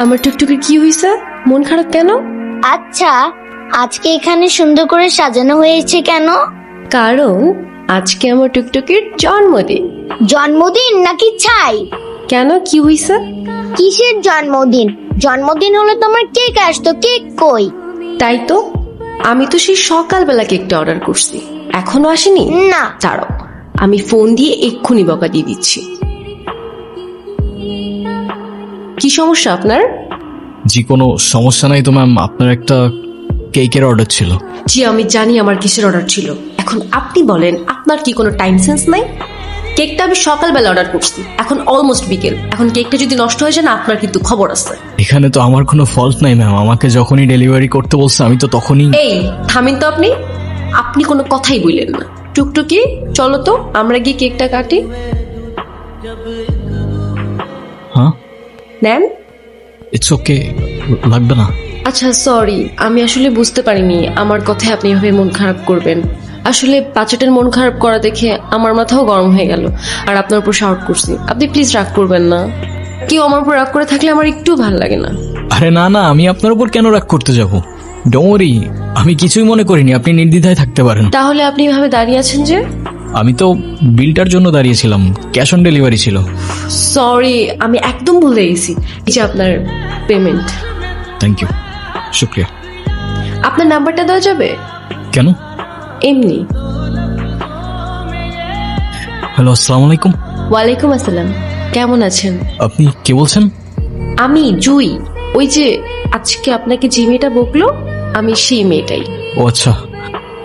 আমার টুকটুকির কি হয়েছে? মন খারাপ কেন? আচ্ছা, আজকে এখানে সুন্দর করে সাজানো হয়েছে কেন? কারণ আজকে আমার টুকটুকির জন্মদিন। জন্মদিন নাকি ছাই? কেন, কি হয়েছে? কিসের জন্মদিন? জন্মদিন হলে তোমার কেক আসতো, কেক কই? তাই তো, আমি তো সেই সকালবেলা কেকটা অর্ডার করছি, এখনো আসেনি। না। দাঁড়াও, আমি ফোন দিয়ে এক্ষুনি বকা দিয়ে দিচ্ছি। কি সমস্যা আপনার? জি কোনো সমস্যা নাই তো ম্যাম, আপনার একটা কেকের অর্ডার ছিল। জি আমি জানি আমার কিসের অর্ডার ছিল। এখন আপনি বলেন, আপনার কি কোনো টাইম সেন্স নাই? কেকটা আমি সকালবেলা অর্ডার করছি, এখন অলমোস্ট বিকেল। এখন কেকটা যদি নষ্ট হয়ে যায় না, আপনার কিন্তু খবর আছে। এখানে তো আমার কোনো ফল্ট নাই ম্যাম, আমাকে যখনই ডেলিভারি করতে বলছে আমি তো তখনই। এই থামেন তো আপনি, আপনি কোনো কথাই বললেন না। টুকটুকি চলো তো, আমরা গিয়ে কেকটা কাটি। হ্যাঁ, নেন। ইটস ওকে, লাগবে না। আচ্ছা সরি, আমি আসলে বুঝতে পারিনি আমার কথায় আপনি এভাবে মন খারাপ করবেন। আসলে বাচ্চাটার মন খারাপ করা দেখে আমার মাথাও গরম হয়ে গেল, আর আপনার উপর শাউট করছি। আপনি প্লিজ রাগ করবেন না। কেউ আমার উপর রাগ করে থাকলে আমার একটু ভালো লাগে না। আরে না না, আমি আপনার উপর কেন রাগ করতে যাব? ডোন্ট ওয়ারি, আমি কিছুই মনে করিনি, আপনি নির্দ্বিধায় থাকতে পারেন। তাহলে আপনি এভাবে দাঁড়িয়ে আছেন যে? আমি তো বিলটার জন্য দাঁড়িয়েছিলাম, ক্যাশ অন ডেলিভারি ছিল। সরি, আমি একদম ভুলে গেছি। এই যে আপনার পেমেন্ট। থ্যাংক ইউ, শুক্রিয়া। আপনার নাম্বারটা দেওয়া যাবে? কেন? এমনি। হ্যালো, আসসালামু আলাইকুম। ওয়ালাইকুম আসসালাম, কেমন আছেন? আপনি কে বলছেন? আমি জুই, ওই যে আজকে আপনাকে যে মেয়েটা বকলো, আমি সেই মেয়েটাই। ও আচ্ছা,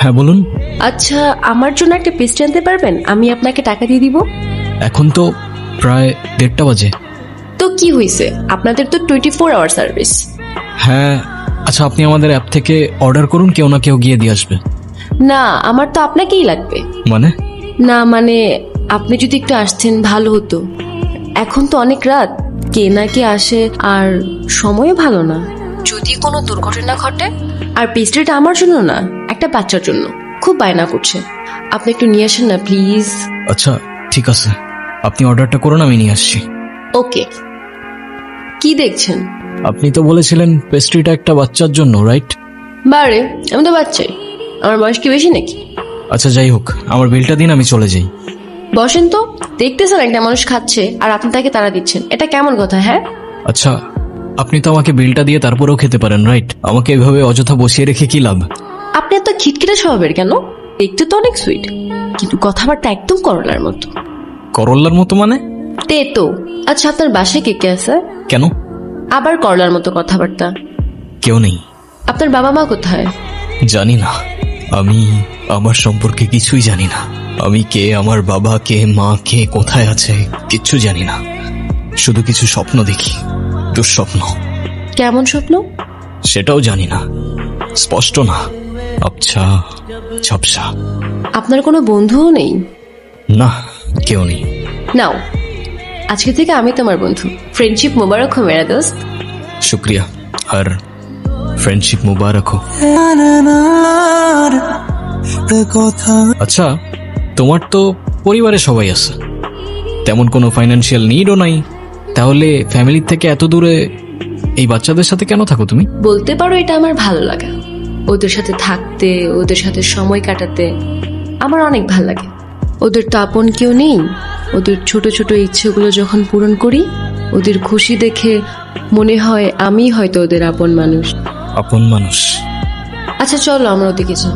হ্যাঁ বলুন। আচ্ছা, আমার জন্য একটা পেস্ট্রি আনতে পারবেন? আমি আপনাকে টাকা দিয়ে দিব। এখন তো প্রায় 1:30 বাজে। তো কি হয়েছে, আপনাদের তো 24 আওয়ার সার্ভিস। হ্যাঁ আচ্ছা, আপনি আমাদের অ্যাপ থেকে অর্ডার করুন, কেউ না কেউ গিয়ে দিয়ে আসবে। না, আমার তো আপনাকেই লাগবে। মানে? না মানে, আপনি যদি একটু আসতেন ভালো হতো। এখন তো অনেক রাত, কে না কে আসে, আর সময়ও ভালো না। যদি কোনো দুর্ঘটনা ঘটে। আর পেস্ট্রিটা আমার জন্য না, একটা বাচ্চার জন্য। খুব বায়না করছে, আপনি একটু নিয়ে আসেন না প্লিজ। আচ্ছা ঠিক আছে, আপনি অর্ডারটা করুন, আমি নিয়ে আসছি। ওকে। কি দেখছেন? আপনি তো বলেছিলেন পেস্ট্রিটা একটা বাচ্চার জন্য, রাইট? বারে, আমি তো বাচ্চাই, আমার বয়স কি বেশি নাকি? আচ্ছা যাই হোক, আমার বিলটা দিন, আমি চলে যাই। বসেন তো, দেখতেছেন একটা মানুষ খাচ্ছে আর আপনি তাকে তাড়া দিচ্ছেন, এটা কেমন কথা? হ্যাঁ আচ্ছা, আপনি তো আমাকে বিলটা দিয়ে তারপরেও খেতে পারেন, রাইট? আমাকে এভাবে অযথা বসিয়ে রেখে কি লাভ? আপনি এত খিটখিটে স্বভাবের কেন? দেখতে তো অনেক সুইট, কিন্তু কথাবার্তা একদম করলার মতো। করল্লার মতো মানে? তো আচ্ছা, আপনার বাসায় কে কে আছে? কেন? আবার করলার মতো কথাবার্তা। কেউ নেই। আপনার বাবা মা কোথায়? জানি না, আমি আমার সম্পর্কে কিছুই জানি না। আমি কে, আমার বাবা কে, মা কে, কোথায় আছে, কিচ্ছু জানি না। শুধু কিছু স্বপ্ন দেখি, দুঃস্বপ্ন। কেমন স্বপ্ন? সেটাও জানি না, স্পষ্ট না, আবছা ঝাপসা। আপনার কোনো বন্ধুও নেই? না, কেউ নেই। নাও, আজকে থেকে আমি তোমার বন্ধু। ফ্রেন্ডশিপ মুবারক হো মেরা দোস্ত। শুক্রিয়া, আর ফ্রেন্ডশিপ মুবারক হোক। আচ্ছা, তোমার তো পরিবারে সবাই আছে, তেমন কোনো ফাইন্যান্সিয়াল নিডও নাই, তাহলে ফ্যামিলির থেকে এত দূরে এই বাচ্চাদের সাথে কেন থাকো তুমি? বলতে পারো এটা আমার ভালো লাগা। ওদের সাথে থাকতে, ওদের সাথে সময় কাটাতে আমার অনেক ভালো লাগে। ওদের তো আপন কেউ নেই, ওদের ছোট ছোট ইচ্ছেগুলো যখন পূরণ করি, ওদের খুশি দেখে মনে হয় আমি হয়তো ওদের আপন মানুষ। আপন মানুষ? আচ্ছা চলো আমরা ওদিকে যাই।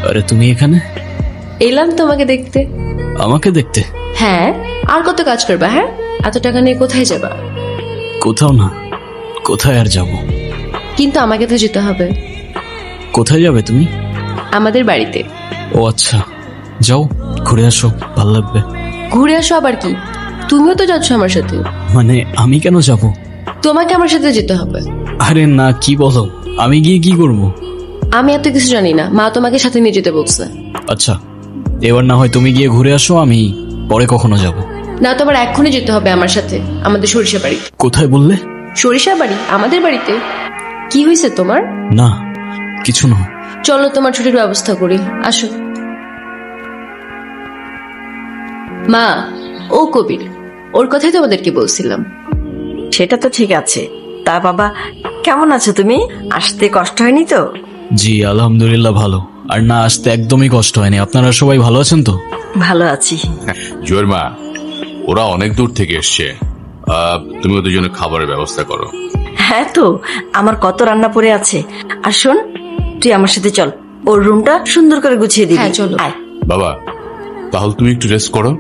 আরে তুমি এখানে? এলাম তোমাকে দেখতে। আমাকে দেখতে? হ্যাঁ, আর কত কাজ করবা? হ্যাঁ, এত টাকা নিয়ে কোথায় যাবা? কোথাও না, কোথায় আর যাব? কিন্তু আমাকে তো যেতে হবে। কোথায় যাবে তুমি? আমাদের বাড়িতে। ও আচ্ছা, যাও ঘুরে আসো, ভাল লাগবে। ঘুরে আসো আবার কি? তুমিও তো যাচ্ছ আমার সাথে। মানে আমি কেন যাব? তোমাকে আমার সাথে যেতে হবে। আরে না, কি বলো, আমি গিয়ে কি করব? আমি এত কিছু জানি না, মা তোমাকে সাথে নিয়ে যেতে বলছে। আচ্ছা, এবার না হয় তুমি গিয়ে ঘুরে আসো, আমি পরে কখনো যাব। না, তোমার এক্ষুনি যেতে হবে আমার সাথে আমাদের সরিষা বাড়ি। কোথায় বললে? সরিষা বাড়ি, আমাদের বাড়িতে। কি হয়েছে তোমার? না, কিছু না। চলো তোমার ছুটির ব্যবস্থা করি, আসো। মা, ও কবির, ওর কথাই তোমাদেরকে বলছিলাম। সেটা তো ঠিক আছে, তা বাবা, কেমন আছো তুমি? আসতে কষ্ট হয়নি তো? জি আলহামদুলিল্লাহ ভালো। আর না আসতে একদমই কষ্ট হয়নি। আপনারা সবাই ভালো আছেন তো? ভালো আছি। জোয়ের মা, ওরা অনেক দূর থেকে এসছে, তুমি ওদের জন্য খাবারের ব্যবস্থা করো। হ্যাঁ তো, আমার কত রান্না পড়ে আছে। আর শোন, তুই আমার সাথে চল, ওর রুমটা সুন্দর করে গুছিয়ে দিবি। হ্যাঁ, চলো। আয়। বাবা, তাহলে তুমি একটু রেস্ট করো।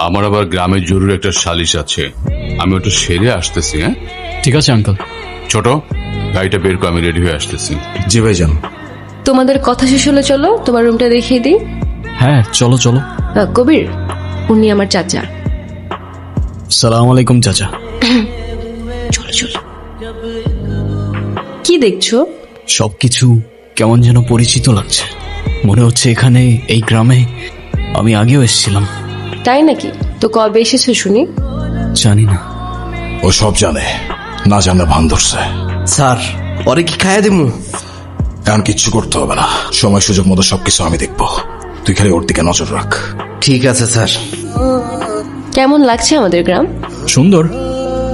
আমার আবার গ্রামে জরুরি একটা সালিশ আছে, আমি ওটা সেরে আসতেছি। হ্যাঁ ঠিক আছে আঙ্কেল। ছোট, গাড়িটা বের করে আমি রেডি হয়ে আসতেছি। জি ভাইজান। তোমাদের কথা শেষ হলে চলো তোমার রুমটা দেখিয়ে দিই। হ্যাঁ চলো চলো। কবির, উনি আমার চাচা। সালাম আলাইকুম চাচা। চলো চলো। কি দেখছো? সবকিছু কেমন যেন পরিচিত লাগছে। মনে হচ্ছে এখানে এই গ্রামে আমি আগেও এসেছিলাম। তাই নাকি? তো কবে এসেছো শুনি? জানি না। ও সব জানে, না জানলে ভান ধরছে। স্যার, ওরে কি খাইয়া দিমু? এখন কিচ্ছু করতে হবে না, সময় সুযোগ মতো সবকিছু আমি দেখবো। তুই খালি ওর দিকে নজর রাখ। ঠিক আছে স্যার। কেমন লাগছে আমাদের গ্রাম? সুন্দর,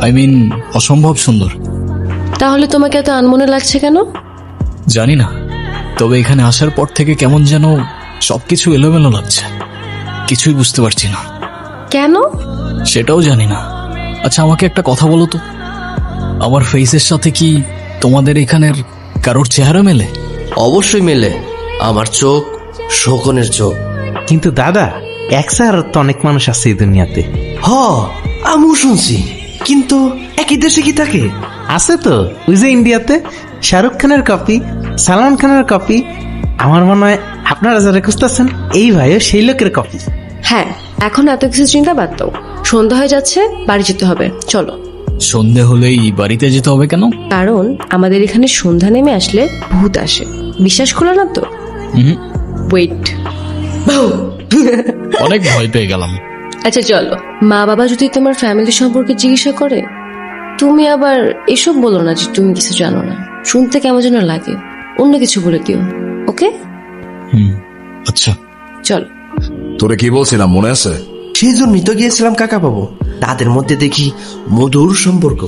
আই মিন অসম্ভব সুন্দর। তাহলে তোমাকে এত আনমনে লাগছে কেন? জানি না, তবে এখানে আসার পর থেকে কেমন যেন সবকিছু এলোমেলো লাগছে। কিছুই বুঝতে পারছি না। কেন? সেটাও জানি না। আচ্ছা আমাকে একটা কথা বলো তো, আমার ফেসের সাথে কি তোমাদের এখানের কারোর চেহারা মেলে? অবশ্যই মেলে। আমার চোখ শোকনের চোখ। কিন্তু দাদা, এক স্যার তো অনেক মানুষ আছে এই দুনিয়াতে। হ, আমিও শুনছি, কিন্তু একই দেশে কি থাকে? আছে তো, ওই যে ইন্ডিয়াতে শাহরুখ খানের কপি, সালমান খানের কপি। আমার মনে হয় আপনারা যারা খুঁজতেছেন এই ভাইও সেই লোকের কপি। হ্যাঁ, এখন এত কিছু চিন্তা বাদ দাও। সন্ধ্যা হয়ে যাচ্ছে, বাড়ি যেতে হবে, চলো। সন্ধে হলেই বাড়িতে যেতে হবে কেন? কারণ আমাদের এখানে সন্ধ্যা নেমে আসলে ভূত আসে। বিশ্বাস করো না তো? হুম, ওয়েট। অনেক ভয় পেয়ে গেলাম। আচ্ছা চলো। মা বাবা যদি তোমার ফ্যামিলি সম্পর্কে জিজ্ঞাসা করে, তুমি আবার এসব বলো না যে তুমি কিছু জানো না। শুনতে কেমন যেন লাগে, অন্য কিছু বলে দিও। ওকে? আচ্ছা চলো। তোরে কি বলছিলাম মনে আছে? সেই জন্যই তো গিয়েছিলাম কাকা বাবু। তাদের মধ্যে দেখি মধুর সম্পর্ক।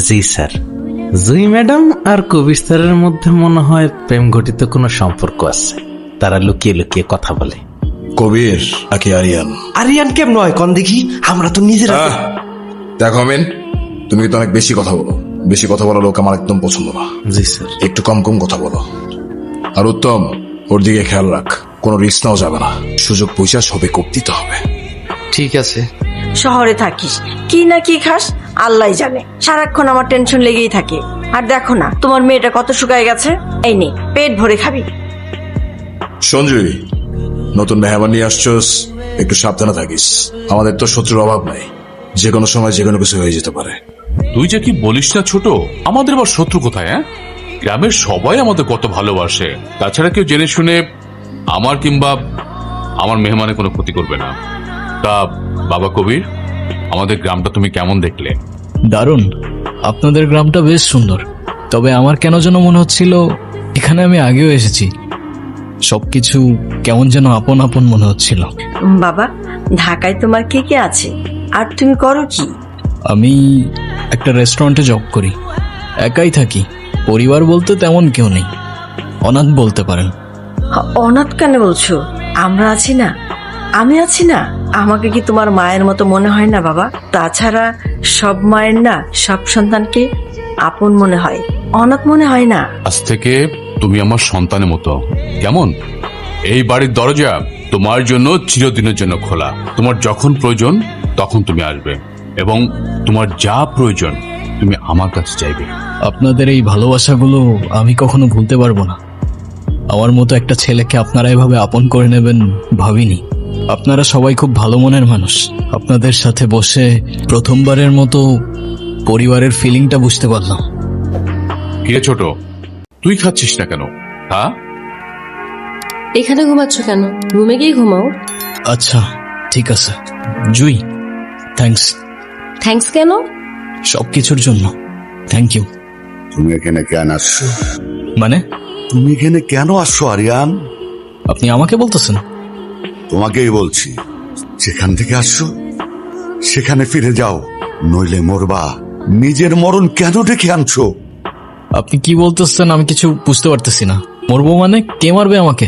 জি স্যার, জুই ম্যাডাম আর কবির স্যারের মধ্যে মনে হয় প্রেম ঘটিত কোনো সম্পর্ক আছে। তারা লুকিয়ে লুকিয়ে কথা বলে। কবির নাকি আরিয়ান? আরিয়ান কেম নয় কন দেখি, আমরা তো নিজেরা। দেখো আমিন, তুমি তো অনেক বেশি কথা বলো। বেশি কথা বলা লোক আমার একদম পছন্দ না। জি স্যার। একটু কম কম কথা বলো। আর উত্তম, ওর দিকে খেয়াল রাখ, কোনো রিস্ক নেওয়া যাবে না। সুযোগ পয়সা সবে কোপ দিতে হবে। ঠিক আছে। শহরে থাকিস, কি না কি খাস আল্লাহ জানে। সারাক্ষণ আমার টেনশন লেগেই থাকে। আর দেখো না, তোমার মেয়েটা কত শুকায় গেছে। এই নে, পেট ভরে খাবি। সঞ্জয়, নতুন মেহমান নিয়ে আসছস, একটু সাবধানে থাকিস। আমাদের তো শত্রুর অভাব নাই, যে কোনো সময় যে কোনো কিছু হয়ে যেতে পারে। তুই যে কি বলিস না ছোট, আমাদের আবার শত্রু কোথায়? হ্যাঁ, গ্রামের সবাই আমাদের কত ভালোবাসে। তাছাড়া কেউ জেনে শুনে আমার কিংবা আমার মেহমানের কোনো ক্ষতি করবে না। তা বাবা কবির, আমাদের গ্রামটা তুমি কেমন দেখলে? দারুণ, আপনাদের গ্রামটা বেশ সুন্দর। তবে আমার কেন যেন মনে হচ্ছিল এখানে আমি আগেও এসেছি। সবকিছু কেমন যেন আপন আপন মনে হচ্ছিল। বাবা, ঢাকায় তোমার কে কে আছে? আর তুমি করো কি? আমি একটা রেস্টুরেন্টে জব করি। একাই থাকি, পরিবার বলতে তেমন কেউ নেই। অনাথ বলতে পারেন। অনাথ কেন বলছো? আমরা আছি না, আমি আছি না। আমাকে কি তোমার মায়ের মতো মনে হয় না বাবা? তাছাড়া সব মায়ের না সব সন্তানকে আপন মনে হয়, অনাথ মনে হয় না। আজ থেকে তুমি আমার সন্তানের মতো, কেমন? এই বাড়ির দরজা তোমার জন্য চিরদিনের জন্য খোলা। তোমার যখন প্রয়োজন তখন তুমি আসবে, এবং তোমার যা প্রয়োজন তুমি আমার কাছে চাইবে। আপনাদের এই ভালোবাসাগুলো আমি কখনো ভুলতে পারবো না। আমার মতো একটা ছেলেকে আপনারা এভাবে আপন করে নেবেন ভাবিনি। আপনারা সবাই খুব ভালো মনের মানুষ। আপনাদের সাথে বসে প্রথমবারের মতো পরিবারের ফিলিংটা বুঝতে পারলাম। কিরে ছোট, তুই খাচ্ছিস না কেন? হ্যাঁ, এখানে ঘুমাচ্ছ কেন? রুমে গিয়ে ঘুমাও। আচ্ছা ঠিক আছে। জুই, থ্যাঙ্কস। থ্যাঙ্কস কেন? সবকিছুর জন্য থ্যাংক ইউ। তুমি এখানে কেন আসছো? মানে তুমি এখানে কেন আসছো আরিয়ান? আপনি আমাকে বলতেছেন? তোমাকেই বলছি, যেখান থেকে আসছো সেখানে ফিরে যাও, নইলে মরবা। নিজের মরণ কেন ডেকে আনছো? আপনি কি বলতেছেন আমি কিছু বুঝতে পারতেছি না। মরবো মানে কে মারবে আমাকে?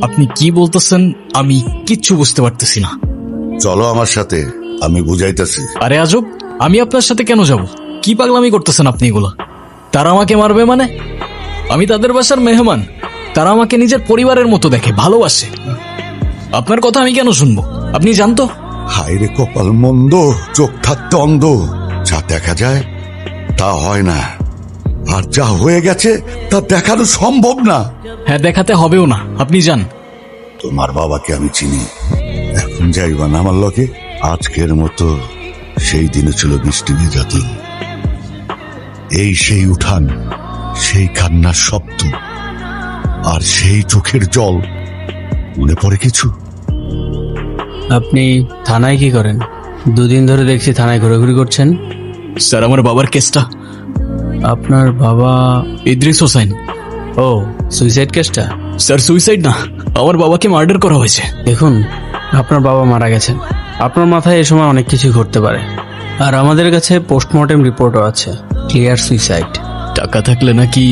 আপনি কি বলতেছেন আমি কিচ্ছু বুঝতে পারতেছি না। চলো আমার সাথে, আমি বুঝাইতেছি। আরে আজব, আমি আপনার সাথে কেন যাব? কি পাগলামি করতেছেন আপনি এগুলো? তারা আমাকে মারবে মানে? আমি তাদের বাসার মেহমান, তারা আমাকে নিজের পরিবারের মতো দেখে, ভালোবাসে। আপনার কথা আমি কেন শুনবো? আপনি জানতো? হায় রে কপাল মন্দ, চোখ থাকতে অন্ধ। যা দেখা যায় তা হয় না, আর যা হয়ে গেছে তা দেখানো সম্ভব না। হ্যাঁ, দেখাতে হবেও না, আপনি যান। তোমার বাবাকে আমি চিনি, এখন যাইবা না আমার লগে? আজকের মতো সেই দিনে ছিল বৃষ্টি ভেজা দিন, এই সেই উঠান, সেই কান্নার শব্দ আর সেই চোখের জল, মনে পড়ে কিছু? আপনি থানায় কি করেন? দুদিন ধরে দেখছি থানায় ঘোরাঘুরি করছেন। স্যার, আমার বাবার কেসটা। আপনার বাবা? ইদ্রিস হোসেন। ও, সুইসাইড কেসটা? স্যার, সুইসাইড না, আমার বাবাকে মার্ডার করা হয়েছে। দেখুন, আপনার বাবা মারা গেছেন, আপনার মাথায় এ সময় অনেক কিছু ঘটতে পারে। আর আমাদের কাছে পোস্টমর্টেম রিপোর্টও আছে, ক্লিয়ার সুইসাইড। টাকা থাকলে নাকি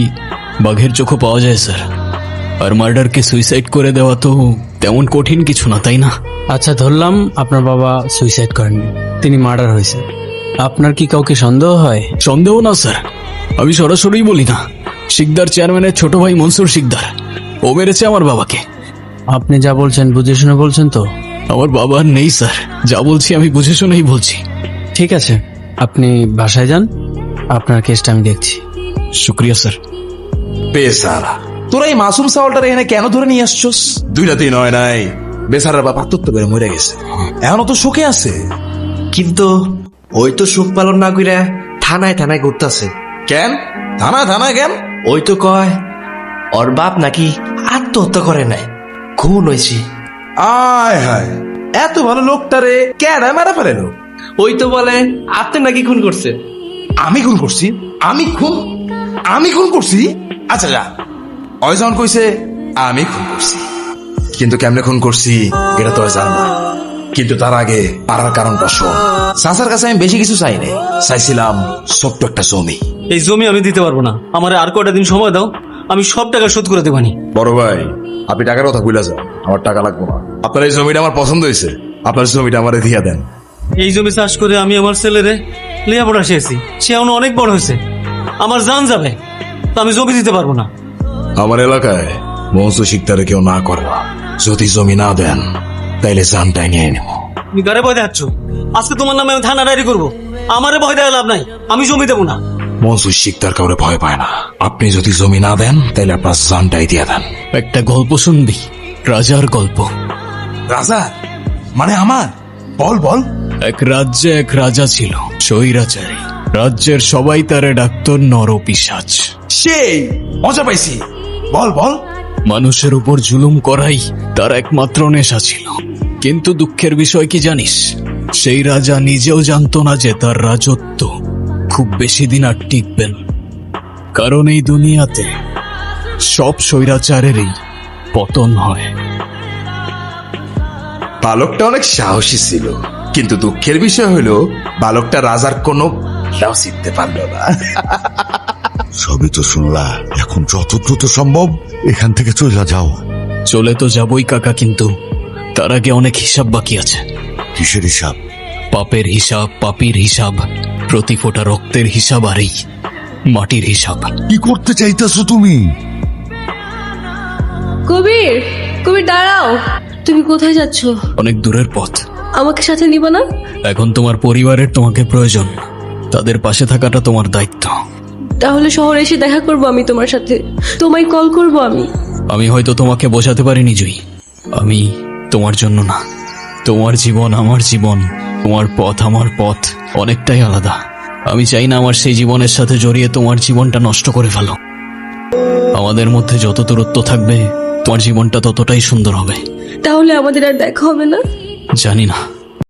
বাঘের চোখও পাওয়া যায় স্যার। আর মার্ডারকে সুইসাইড করে দেওয়া তো তেমন কঠিন কিছু না, তাই না? আচ্ছা, ধরলাম আপনার বাবা সুইসাইড করেননি, তিনি মার্ডার হয়েছে। আপনার কি কাউকে সন্দেহ হয়? সন্দেহ না স্যার, আমি সরাসরি বলি না। শিকদার চেয়ারম্যানের ছোট ভাই মনসুর শিকদার, ও মেরেছে আমার বাবাকে। আপনি যা বলছেন বুঝে শুনে বলছেন তো? আমার বাবা আর নেই স্যার, যা বলছি আমি বুঝে শুনেই বলছি। ঠিক আছে, আপনি বাসায় যান, আপনার কেসটা আমি দেখছি। শুক্রিয়া স্যার। বেসারা, তোরা এই মাসুম সাওয়ালটার এখানে কেন ধরে নিয়ে আসছস? 2 রাতেই নয় নাই, বেসারার বাপ আত্মহত্যা করে মরে গেছে, এখনো তো শোকে আছে। কিন্তু ওই তো সুখ পালন না কইরা থানায় থানায় ঘুরতাছে। কেন থানায় কেন? ওই তো কয় ওর বাপ নাকি আত্মহত্যা করে নাই, খুন হয়েছে। আয় হায়, এত ভালো লোকটারে কেডা মারা ফেলেন? ওই তো বলে আপনি নাকি খুন করছে। আমি খুন করছি? আমি খুন করছি? আচ্ছা যা, ওই যখন কইছে আমি খুন করছি, কিন্তু কেমনে খুন করছি এটা তো জান না। কিন্তু তার আগে পারার কারণটা শোন। চাচার কাছে আমি বেশি কিছু চাই নাই, চাইছিলাম ছোট্ট একটা জমি। এই জমি আমি দিতে পারবো না, আমার আর কয়টা দিন সময় দাও, আমি সব টাকা শোধ করে দেবানি। বড় ভাই, আপনি টাকার কথা ভুলে যান, আমার টাকা লাগবে না। আপনার এই জমিটা আমার পছন্দ হয়েছে, আপনার জমিটা আমারে দিয়ে দেন। এই জমি চাষ করে আমি আমার ছেলেরে লেখাপড়া শিখেছি, সে এখন অনেক বড় হয়েছে, আমার জান যাবে, তো আমি জমি দিতে পারবো না। আমার এলাকায় মনসুর শিকদারে কেউ না করে না, যদি জমি না দেন তাইলে জানটাই নিয়ে নেব। তুমি গারে ভয় দেখাচ্ছ, আজকে তোমার নামে আমি থানা ডায়েরি করবো। আমারে ভয় দেওয়া লাভ নাই, আমি জমি দেবো না। মনসুর শিকদার কাউরে ভয় পায় না, আপনি যদি জমি না দেন তাইলে আপনার জানটাই দিয়ে দেন। একটা গল্প শুনবি? রাজার গল্প। রাজা মানে আমার? বল। এক রাজ্যে এক রাজা ছিল, স্বৈরাচারী। রাজ্যের সবাই তারে ডাকতো নরপিশাচ। সেই মজা পাইছি, বল। মানুষের উপর জুলুম করাই তার একমাত্র নেশা ছিল। কিন্তু দুঃখের বিষয় কি জানিস? সেই রাজা নিজেও জানতো না যে তার রাজত্ব খুব বেশি দিন আর টিকবে না। কারণ এই দুনিয়াতে সব স্বৈরাচারেরই পতন হয়। বালকটা অনেক সাহসী ছিল, কিন্তু দুঃখের বিষয় হলো বালকটা রাজার কোনো লাভ শিখতে পারলো না। সবই তো শুনলা, এখন যত দ্রুত সম্ভব এখান থেকে চলে যাও। চলে তো যাবই কাকা, কিন্তু তার আগে অনেক হিসাব বাকি আছে। কিসের হিসাব? পাপের হিসাব, পাপীর হিসাব, প্রতি ফোঁটা রক্তের হিসাব, আর এই মাটির হিসাব। কি করতে চাইতেছো তুমি? কবির, দাঁড়াও। তুমি কোথায় যাচ্ছ? অনেক দূরের পথ। আমাকে সাথে নিবা না? এখন তোমার পরিবারের তোমাকে প্রয়োজন, তাদের পাশে থাকাটা তোমার দায়িত্ব। তাহলে শহরে এসে দেখা করব আমি তোমার সাথে, তোমায় কল করব আমি। আমি হয়তো তোমাকে বোঝাতে পারিনি জুই, আমি তোমার জন্য না। তোমার জীবন আমার জীবন, তোমার পথ আমার পথ অনেকটাই আলাদা। আমি চাই না আমার সেই জীবনের সাথে জড়িয়ে তোমার জীবনটা নষ্ট করে ফেলো। আমাদের মধ্যে যত দূরত্ব থাকবে তোমার জীবনটা ততটাই সুন্দর হবে। তাহলে আমাদের আর দেখা হবে না? জানি না।